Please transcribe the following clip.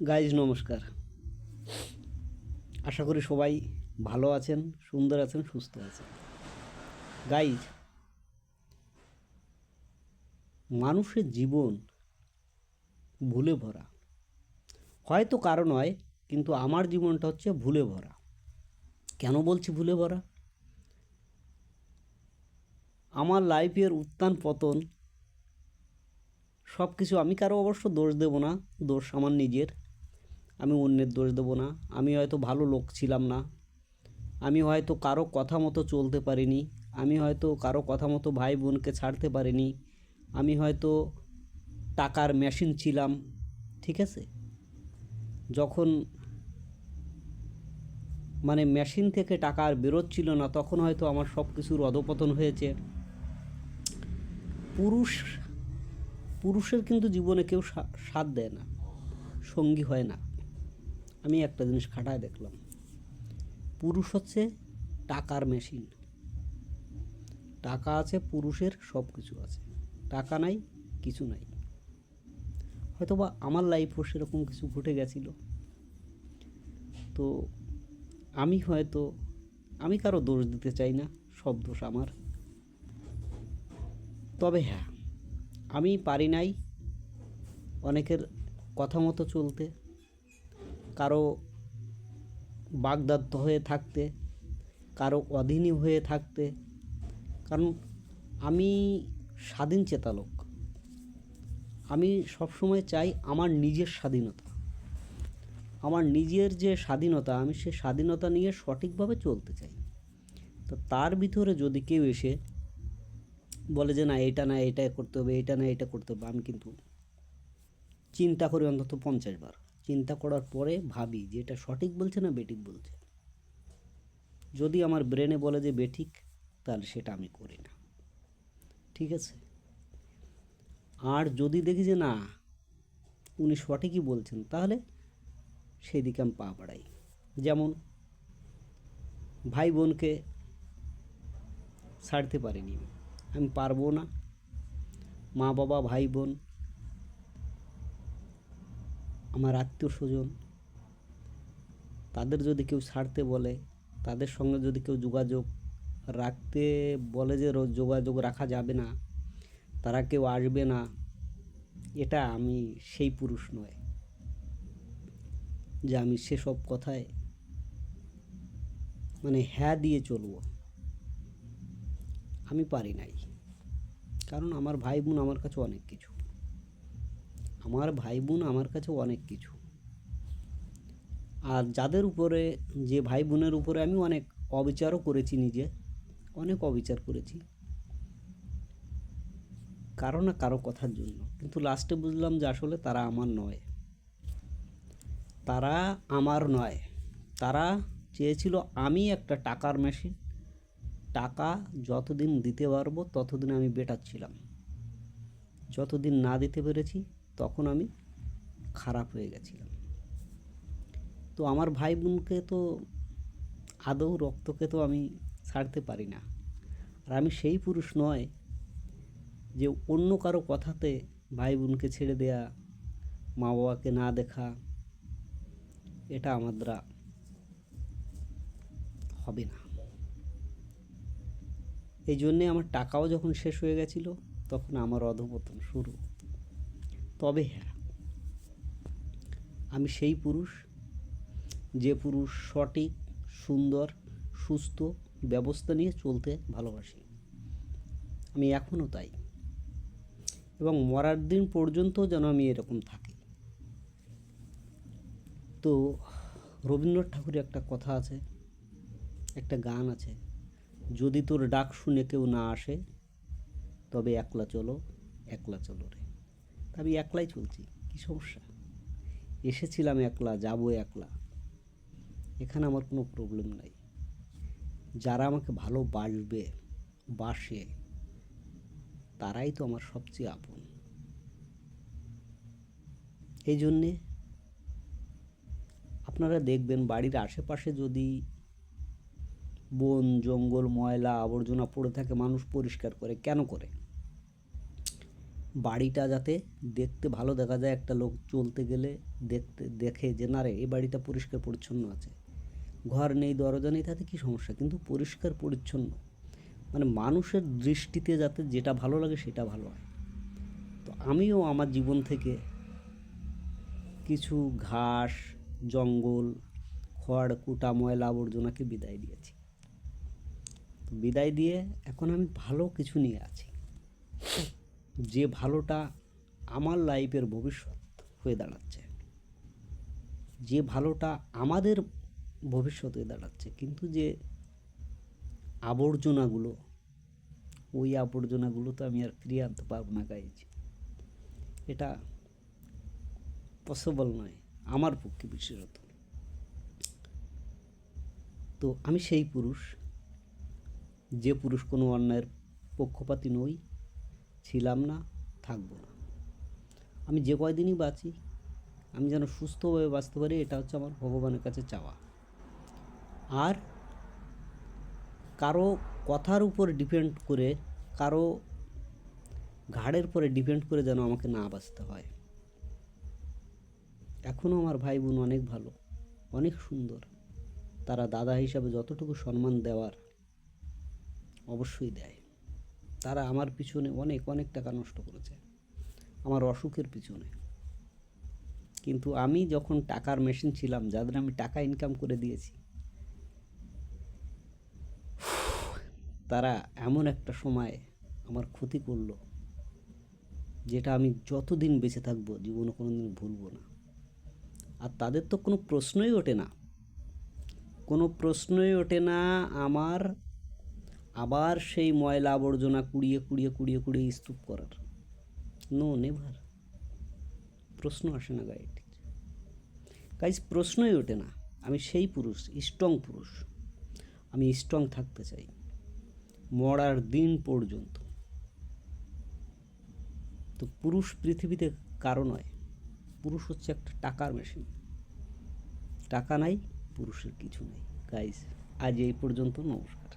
Guys নমস্কার। আশা করি সবাই ভালো আছেন, সুন্দর আছেন, সুস্থ আছেন। গাইজ, মানুষের জীবন ভুলে ভরা, হয়তো কারো নয়, কিন্তু আমার জীবনটা হচ্ছে ভুলে ভরা। কেন বলছি ভুলে ভরা? আমার লাইফের উত্থান পতন সব কিছু, আমি কারো অবশ্য দোষ দেব না, দোষ আমার নিজের। আমি অন্যের দোষ দেবো না। আমি হয়তো ভালো লোক ছিলাম না, আমি হয়তো কারো কথা মতো চলতে পারিনি, আমি হয়তো কারো কথা মতো ভাই বোনকে ছাড়তে পারিনি, আমি হয়তো টাকার মেশিন ছিলাম। ঠিক আছে, যখন মেশিন থেকে টাকা আর বেরোচ্ছিল না, তখন হয়তো আমার সব কিছুর অধপতন হয়েছে। পুরুষ পুরুষের কিন্তু জীবনে কেউ সাথ দেয় না, সঙ্গী হয় না। আমি একটা জিনিস খাটায় দেখলাম, পুরুষ হচ্ছে টাকার মেশিন। টাকা আছে, পুরুষের সব কিছু আছে। টাকা নাই, কিছু নাই। হয়তো বা আমার লাইফও সেরকম কিছু ঘটে গেছিল। তো আমি কারো দোষ দিতে চাই না, সব দোষ আমার। তবে হ্যাঁ, আমি পারি নাই অনেকের কথা মতো চলতে, কারো বাগদত্ত হয়ে থাকতে, কারো অধীনী হয়ে থাকতে। কারণ আমি স্বাধীন চেতা লোক। আমি সবসময় চাই আমার নিজের স্বাধীনতা, আমার নিজের যে স্বাধীনতা, আমি সে স্বাধীনতা নিয়ে সঠিকভাবে চলতে চাই। তো তার ভিতরে যদি কেউ এসে বলে যে না এটা না এটা করতে হবে, এটা না এটা করতে হবে, আমি কিন্তু চিন্তা করি অন্তত 50 বার। চিন্তা করার পরে ভাবি যে এটা সঠিক বলছে না বেঠিক বলছে। যদি আমার ব্রেনে বলে যে বেঠিক, তাহলে সেটা আমি করি না। ঠিক আছে। আর যদি দেখি যে না উনি সঠিকই বলছেন, তাহলে সেই দিকে আমি পা বাড়াই। যেমন ভাই বোনকে ছাড়তে পারিনি, আমি পারবো না। মা বাবা, ভাই বোন, আমার আত্মীয় স্বজন, তাদের যদি কেউ ছাড়তে বলে, তাদের সঙ্গে যদি কেউ যোগাযোগ রাখতে বলে যে যোগাযোগ রাখা যাবে না, তারা কেউ আসবে না, এটা আমি সেই পুরুষ নয় যে আমি সেসব কথায় হ্যাঁ দিয়ে চলবো। আমি পারি নাই। কারণ আমার ভাই বোন আমার কাছে অনেক কিছু, আমার ভাই বোন আমার কাছে অনেক কিছু। আর যাদের উপরে, যে ভাই বোনের উপরে আমি অনেক অবিচারও করেছি, নিজে অনেক অবিচার করেছি কারো না কারো কথার জন্য। কিন্তু লাস্টে বুঝলাম যে আসলে তারা আমার নয়, তারা আমার নয়। তারা চেয়েছিল আমি একটা টাকার মেশিন, টাকা যতদিন দিতে পারবো ততদিন আমি বেটার ছিলাম, যতদিন না দিতে পেরেছি তখন আমি খারাপ হয়ে গেছিলাম। তো আমার ভাই বোনকে তো আদৌ, রক্তকে তো আমি ছাড়তে পারি না। আর আমি সেই পুরুষ নয় যে অন্য কারো কথাতে ভাই বোনকে ছেড়ে দেয়া, মা বাবাকে না দেখা, এটা আমার দ্বারা হবে না। এই জন্যে আমার টাকাও যখন শেষ হয়ে গেছিল, তখন আমার অধঃপতন শুরু। তবে হ্যাঁ, আমি সেই পুরুষ, যে পুরুষ সঠিক, সুন্দর, সুস্থ ব্যবস্থা নিয়ে চলতে ভালোবাসি। আমি এখনও তাই, এবং মরার দিন পর্যন্ত যেন আমি এরকম থাকি। তো রবীন্দ্রনাথ ঠাকুরের একটা কথা আছে, একটা গান আছে, যদি তোর ডাক শুনে কেউ না আসে, তবে একলা চলো, একলা চলো রে। আমি একলাই চলছি, কী সমস্যা? এসেছিলাম একলা, যাবো একলা, এখানে আমার কোনো প্রবলেম নাই। যারা আমাকে ভালোবাসবে, বাসে, তারাই তো আমার সবচেয়ে আপন। এই জন্যে আপনারা দেখবেন বাড়ির আশেপাশে যদি বন জঙ্গল, ময়লা আবর্জনা পড়ে থাকে, মানুষ পরিষ্কার করে কেন করে? বাড়িটা যাতে দেখতে ভালো দেখা যায়, একটা লোক চলতে গেলে দেখে যে না রে এই বাড়িটা পরিষ্কার পরিচ্ছন্ন আছে, ঘর নেই দরজা নেই তাতে কী সমস্যা, কিন্তু পরিষ্কার পরিচ্ছন্ন, মানে মানুষের দৃষ্টিতে যাতে যেটা ভালো লাগে সেটা ভালো হয়। তো আমিও আমার জীবন থেকে কিছু ঘাস, জঙ্গল, খড় কুটা, ময়লা আবর্জনাকে বিদায় দিয়েছি। তো বিদায় দিয়ে এখন আমি ভালো কিছু নিয়ে আছি, যে ভালোটা আমার লাইফের ভবিষ্যৎ হয়ে দাঁড়াচ্ছে, যে ভালোটা আমাদের ভবিষ্যৎ হয়ে দাঁড়াচ্ছে। কিন্তু যে আবর্জনাগুলো, ওই আবর্জনাগুলো তো আমি আর ফিরিয়ে আনতে পারবো না গাইজ, এটা পসিবল নয় আমার পক্ষে বিশেষত। তো আমি সেই পুরুষ, যে পুরুষ কোনো অন্যায়ের পক্ষপাতী নই, ছিলাম না, থাকবো না। আমি যে কয়দিনই বাঁচি আমি যেন সুস্থভাবে বাঁচতে পারি, এটা হচ্ছে আমার ভগবানের কাছে চাওয়া। আর কারো কথার উপর ডিপেন্ড করে, কারো ঘাড়ের পরে ডিপেন্ড করে যেন আমাকে না বাঁচতে হয়। এখনও আমার ভাই বোন অনেক ভালো, অনেক সুন্দর, তারা দাদা হিসাবে যতটুকু সম্মান দেওয়ার অবশ্যই দেয়। তারা আমার পিছনে অনেক অনেক টাকা নষ্ট করেছে আমার অসুখের পিছনে, কিন্তু আমি যখন টাকার মেশিন ছিলাম, যাদের আমি টাকা ইনকাম করে দিয়েছি, তারা এমন একটা সময় আমার ক্ষতি করলো যেটা আমি যতদিন বেঁচে থাকবো জীবনে কোনো দিন ভুলবো না। আর তাদের তো কোনো প্রশ্নই ওঠে না, কোনো প্রশ্নই ওঠে না আমার আবার সেই ময়লা আবর্জনা কুড়িয়ে কুড়িয়ে কুড়িয়ে কুড়িয়ে স্তূপ করার। নো, নেভার, প্রশ্ন আসে না গাইজ, প্রশ্নই ওঠে না। আমি সেই পুরুষ, স্ট্রং পুরুষ, আমি স্ট্রং থাকতে চাই মরার দিন পর্যন্ত। তো পুরুষ পৃথিবীতে কারো নয়, পুরুষ হচ্ছে একটা টাকার মেশিন, টাকা নাই পুরুষের কিছু নেই। গাইজ আজ এই পর্যন্ত, নমস্কার।